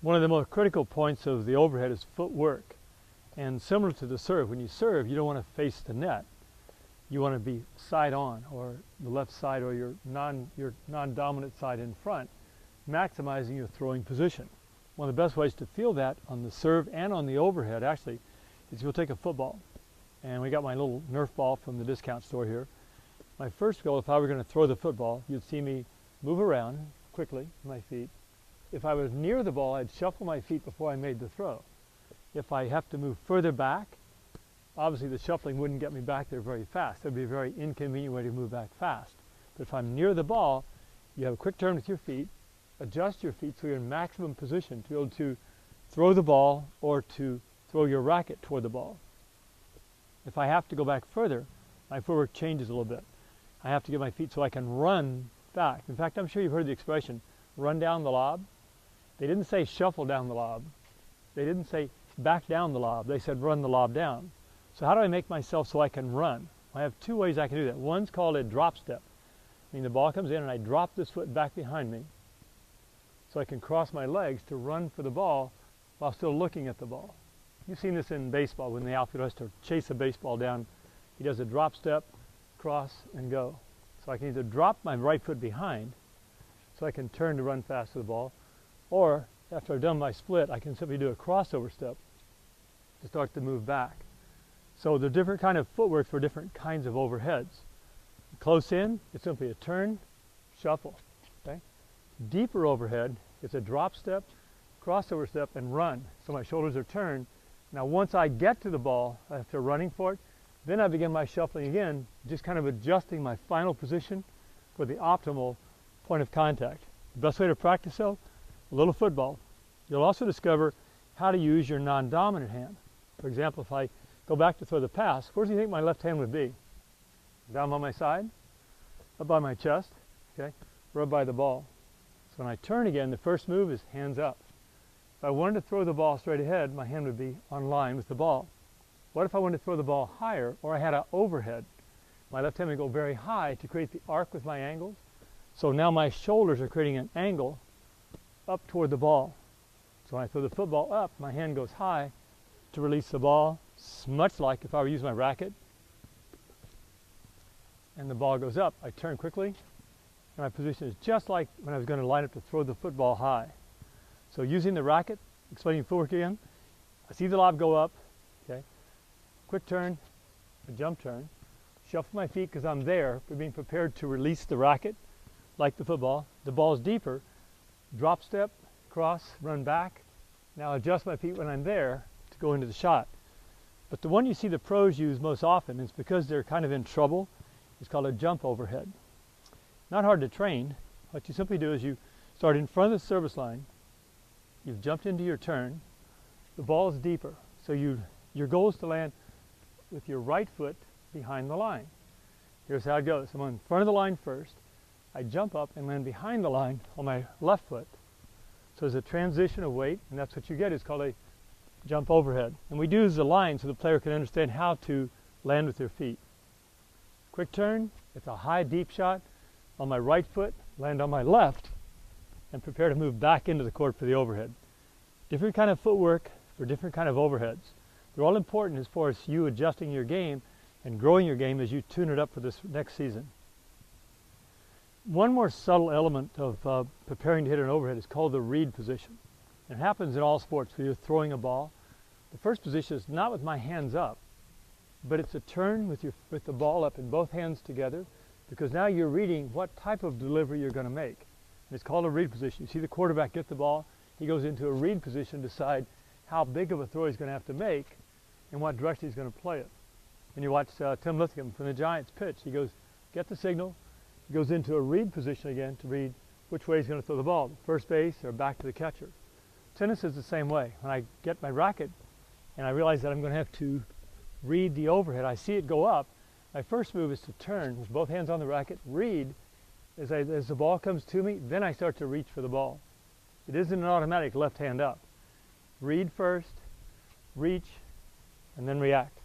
One of the most critical points of the overhead is footwork. And similar to the serve, when you serve, you don't want to face the net. You want to be side on, or the left side, or your non-dominant side in front, maximizing your throwing position. One of the best ways to feel that on the serve and on the overhead, actually, is you'll take a football. And we got my little Nerf ball from the discount store here. My first goal, if I were going to throw the football, you'd see me move around quickly with my feet. If I was near the ball, I'd shuffle my feet before I made the throw. If I have to move further back, obviously the shuffling wouldn't get me back there very fast. That would be a very inconvenient way to move back fast. But if I'm near the ball, you have a quick turn with your feet, adjust your feet so you're in maximum position to be able to throw the ball or to throw your racket toward the ball. If I have to go back further, my footwork changes a little bit. I have to get my feet so I can run back. In fact, I'm sure you've heard the expression, run down the lob. They didn't say shuffle down the lob. They didn't say back down the lob. They said run the lob down. So how do I make myself so I can run? I have two ways I can do that. One's called a drop step. I mean, the ball comes in and I drop this foot back behind me so I can cross my legs to run for the ball while still looking at the ball. You've seen this in baseball when the outfielder has to chase a baseball down. He does a drop step, cross, and go. So I can either drop my right foot behind so I can turn to run fast to the ball, or after I've done my split, I can simply do a crossover step to start to move back. So there are different kind of footwork for different kinds of overheads. Close in, it's simply a turn, shuffle. Okay? Deeper overhead, it's a drop step, crossover step, and run. So my shoulders are turned. Now once I get to the ball, after running for it, then I begin my shuffling again, just kind of adjusting my final position for the optimal point of contact. The best way to practice though, a little football. You'll also discover how to use your non-dominant hand. For example, if I go back to throw the pass, where do you think my left hand would be? Down by my side, up by my chest, okay, or up by the ball. So when I turn again, the first move is hands up. If I wanted to throw the ball straight ahead, my hand would be on line with the ball. What if I wanted to throw the ball higher, or I had an overhead? My left hand would go very high to create the arc with my angles. So now my shoulders are creating an angle up toward the ball. So when I throw the football up, my hand goes high to release the ball, much like if I were using my racket. And the ball goes up. I turn quickly, and my position is just like when I was going to line up to throw the football high. So using the racket, explaining footwork again, I see the lob go up, okay, quick turn, a jump turn, shuffle my feet because I'm there, but being prepared to release the racket, like the football. The ball's deeper, drop step, cross, run back. Now adjust my feet when I'm there to go into the shot. But the one you see the pros use most often is because they're kind of in trouble. It's called a jump overhead. Not hard to train. What you simply do is you start in front of the service line. You've jumped into your turn. The ball is deeper. So your goal is to land with your right foot behind the line. Here's how it goes. I'm in front of the line first. I jump up and land behind the line on my left foot. So there's a transition of weight, and that's what you get. It's called a jump overhead. And we do use the line so the player can understand how to land with their feet. Quick turn, it's a high deep shot on my right foot, land on my left, and prepare to move back into the court for the overhead. Different kind of footwork for different kind of overheads. They're all important as far as you adjusting your game and growing your game as you tune it up for this next season. One more subtle element of preparing to hit an overhead is called the read position. It happens in all sports. When you're throwing a ball, the first position is not with my hands up, but it's a turn with the ball up in both hands together, because now you're reading what type of delivery you're going to make. And it's called a read position. You see the quarterback get the ball, he goes into a read position to decide how big of a throw he's going to have to make and what direction he's going to play it. And you watch Tim Lithicum from the Giants pitch. He goes, get the signal, he goes into a read position again to read which way he's going to throw the ball, first base or back to the catcher. Tennis is the same way. When I get my racket and I realize that I'm going to have to read the overhead, I see it go up, my first move is to turn with both hands on the racket, read as the ball comes to me, then I start to reach for the ball. It isn't an automatic left hand up. Read first, reach, and then react.